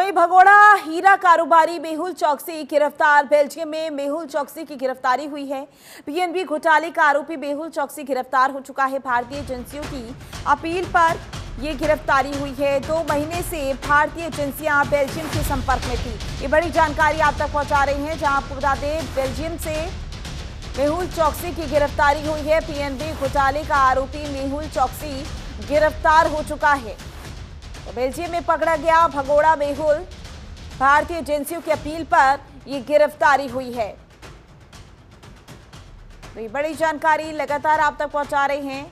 वहीं भगोड़ा हीरा कारोबारी मेहुल चौकसी गिरफ्तार। बेल्जियम में मेहुल चौकसी की गिरफ्तारी हुई है। पीएनबी घोटाले का आरोपी मेहुल चौकसी गिरफ्तार हो चुका है। भारतीय एजेंसियों की अपील पर यह गिरफ्तारी हुई है। 2 महीने से भारतीय एजेंसियां बेल्जियम के संपर्क में थी। ये बड़ी जानकारी आप तक पहुंचा रही हैं। जहां आपको बता दें, बेल्जियम से मेहुल चौकसी की गिरफ्तारी हुई है। पीएनबी घोटाले का आरोपी मेहुल चौकसी गिरफ्तार हो चुका है। तो बेल्जियम में पकड़ा गया भगोड़ा मेहुल। भारतीय एजेंसियों की अपील पर यह गिरफ्तारी हुई है। तो ये बड़ी जानकारी लगातार आप तक पहुंचा रहे हैं।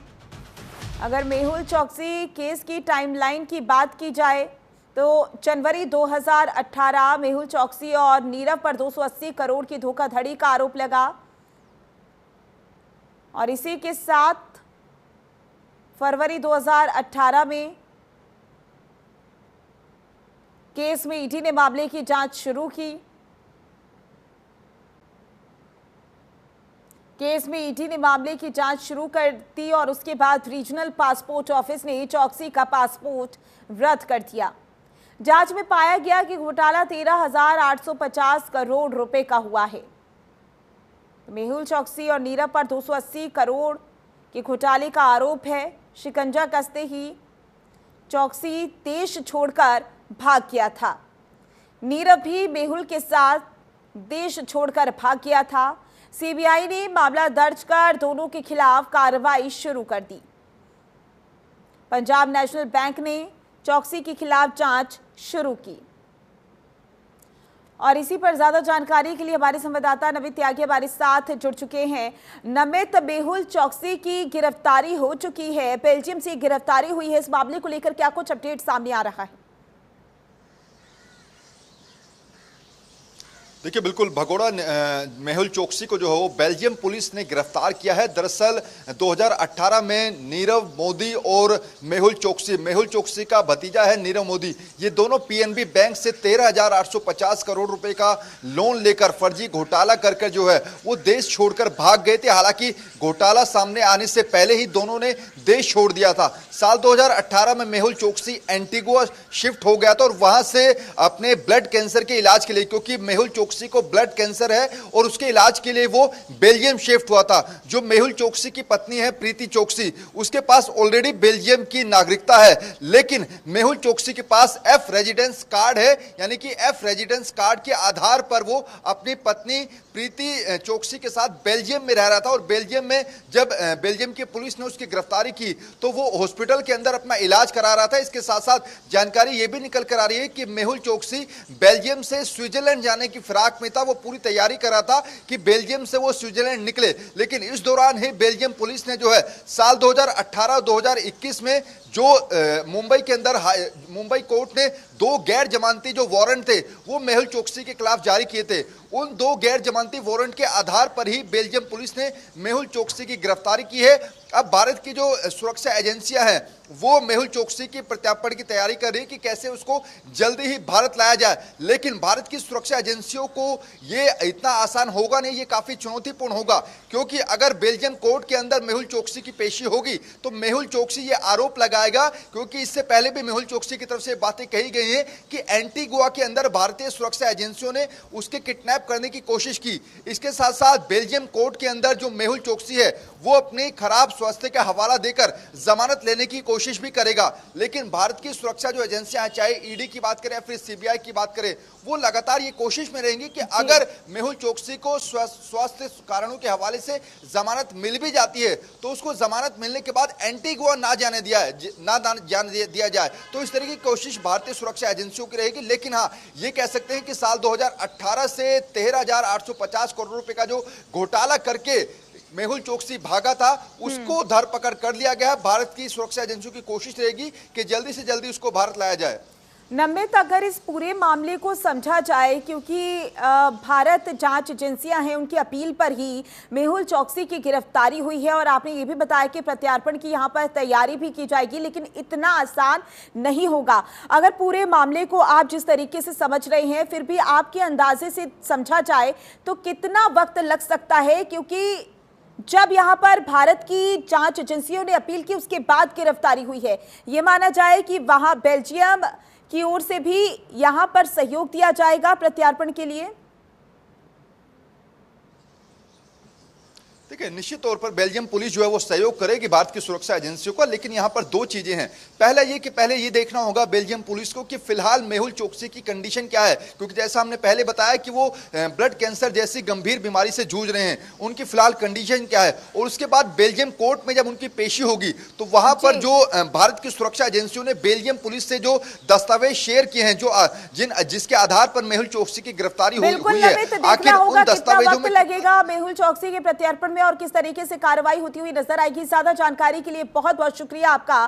अगर मेहुल चौकसी केस की टाइमलाइन की बात की जाए तो जनवरी 2018 मेहुल चौकसी और नीरव पर 280 करोड़ की धोखाधड़ी का आरोप लगा और इसी के साथ फरवरी 2018 में केस में ईडी ने मामले की जांच शुरू की। केस में ईडी ने मामले की जांच शुरू कर दी और उसके बाद रीजनल पासपोर्ट ऑफिस ने चौकसी का पासपोर्ट रद्द कर दिया। जांच में पाया गया कि घोटाला 13,850 करोड़ रुपए का हुआ है। मेहुल चौकसी और नीरव पर 280 करोड़ के घोटाले का आरोप है। शिकंजा कसते ही चौकसी देश छोड़कर भाग गया था। नीरव भी मेहुल के साथ देश छोड़कर भाग गया था। सीबीआई ने मामला दर्ज कर दोनों के खिलाफ कार्रवाई शुरू कर दी। पंजाब नेशनल बैंक ने चौकसी के खिलाफ जांच शुरू की। और इसी पर ज्यादा जानकारी के लिए हमारे संवाददाता नमित त्यागी हमारे साथ जुड़ चुके हैं। नमित, मेहुल चौकसी की गिरफ्तारी हो चुकी है, बेल्जियम से गिरफ्तारी हुई है। इस मामले को लेकर क्या कुछ अपडेट सामने आ रहा है? देखिए, बिल्कुल भगोड़ा मेहुल चौकसी को जो है वो बेल्जियम पुलिस ने गिरफ्तार किया है। दरअसल 2018 में नीरव मोदी और मेहुल चौकसी का भतीजा है नीरव मोदी, ये दोनों पीएनबी बैंक से 13,850 करोड़ रुपए का लोन लेकर फर्जी घोटाला करके जो है वो देश छोड़कर भाग गए थे। हालांकि घोटाला सामने आने से पहले ही दोनों ने देश छोड़ दिया था। साल 2018 में मेहुल चौकसी एंटीगुआ शिफ्ट हो गया था और वहां से अपने ब्लड कैंसर के इलाज के लिए, क्योंकि मेहुल चौकसी को ब्लड कैंसर है और उसके इलाज के लिए वो बेल्जियम शिफ्ट हुआ था। जो मेहुल चौकसी की पत्नी है प्रीति चौकसी, उसके पास ऑलरेडी बेल्जियम की नागरिकता है, लेकिन मेहुल चौकसी के पास एफ रेजिडेंस कार्ड है, यानी कि एफ रेजिडेंस कार्ड के आधार पर वो अपनी पत्नी प्रीति चौकसी के साथ बेल्जियम में रह रहा था। और बेल्जियम में जब बेल्जियम की पुलिस ने उसकी गिरफ्तारी की तो वो हॉस्पिटल के अंदर अपना इलाज करा रहा था। इसके साथ साथ जानकारी ये भी निकल कर आ रही है कि मेहुल चौकसी बेल्जियम से स्विट्जरलैंड जाने की फिराक में था। वो पूरी तैयारी कर रहा था कि बेल्जियम से वो स्विट्जरलैंड निकले, लेकिन इस दौरान ही बेल्जियम पुलिस ने जो है साल 2018-2021 में जो मुंबई के अंदर मुंबई कोर्ट ने 2 गैर जमानती जो वारंट थे वो मेहुल चौकसी के खिलाफ जारी किए थे। उन 2 गैर जमानती वारंट के आधार पर ही बेल्जियम पुलिस ने मेहुल चौकसी की गिरफ्तारी की है। अब भारत की जो सुरक्षा एजेंसियां हैं वो मेहुल चौकसी की प्रत्यार्पण की तैयारी कर रही है कि कैसे उसको जल्दी ही भारत लाया जाए, लेकिन भारत की सुरक्षा एजेंसियों को ये इतना आसान होगा नहीं, ये काफी चुनौतीपूर्ण होगा, क्योंकि अगर बेल्जियम कोर्ट के अंदर मेहुल चौकसी की पेशी होगी तो मेहुल चौकसी ये आरोप लगाएगा, क्योंकि इससे पहले भी मेहुल चौकसी की तरफ से बातें कही गई हैं कि एंटीगुआ के अंदर भारतीय सुरक्षा एजेंसियों ने उसके किडनैप करने की कोशिश की। इसके साथ साथ बेल्जियम कोर्ट के अंदर जो मेहुल चौकसी है वो अपनी खराब स्वास्थ्य का हवाला देकर जमानत लेने की कोशिश भी करेगा, लेकिन भारत की सुरक्षा जो एजेंसियां हैं, चाहे ईडी की बात करें या फिर सीबीआई की बात करें, वो लगातार ये कोशिश में रहेंगी कि अगर मेहुल चौकसी को स्वास्थ्य कारणों के हवाले से जमानत मिल भी जाती है तो उसको जमानत मिलने के बाद एंटीगुआ ना जाने दिया जाए। तो इस तरह की कोशिश भारतीय सुरक्षा एजेंसियों की रहेगी। लेकिन हाँ, ये कह सकते हैं कि साल 2018 से 13,850 करोड़ रुपए का जो घोटाला करके मेहुल चौकसी भागा था उसको धरपकड़ कर लिया गया। भारत की सुरक्षा एजेंसियों की कोशिश रहेगी कि जल्दी से जल्दी उसको भारत लाया जाए। नमित, अगर इस पूरे मामले को समझा जाए, क्योंकि भारत जांच एजेंसियां हैं, उनकी अपील पर ही मेहुल चौकसी की गिरफ्तारी हुई है और आपने ये भी बताया कि प्रत्यार्पण की यहां पर तैयारी भी की जाएगी, लेकिन इतना आसान नहीं होगा। अगर पूरे मामले को आप जिस तरीके से समझ रहे हैं, फिर भी आपके अंदाजे से समझा जाए तो कितना वक्त लग सकता है? क्योंकि जब यहां पर भारत की जांच एजेंसियों ने अपील की उसके बाद गिरफ्तारी हुई है, यह माना जाए कि वहां बेल्जियम की ओर से भी यहां पर सहयोग दिया जाएगा प्रत्यार्पण के लिए? देखिए, निश्चित तौर पर बेल्जियम पुलिस जो है वो सहयोग करेगी भारत की सुरक्षा एजेंसियों का, लेकिन यहाँ पर दो चीजें हैं। पहला ये कि पहले ये देखना होगा बेल्जियम पुलिस को कि फिलहाल मेहुल चोकसी की कंडीशन क्या है, क्योंकि जैसा हमने पहले बताया कि वो ब्लड कैंसर जैसी गंभीर बीमारी से जूझ रहे हैं, उनकी फिलहाल कंडीशन क्या है, और उसके बाद बेल्जियम कोर्ट में जब उनकी पेशी होगी तो वहां पर जो भारत की सुरक्षा एजेंसियों ने बेल्जियम पुलिस से जो दस्तावेज शेयर किए हैं, जिसके आधार पर मेहुल चोकसी की गिरफ्तारी हुई है, आखिर उन दस्तावेजों में लगेगा मेहुल चोकसी के प्रत्यार्पण में और किस तरीके से कार्रवाई होती हुई नजर आएगी। ज्यादा जानकारी के लिए बहुत बहुत शुक्रिया आपका।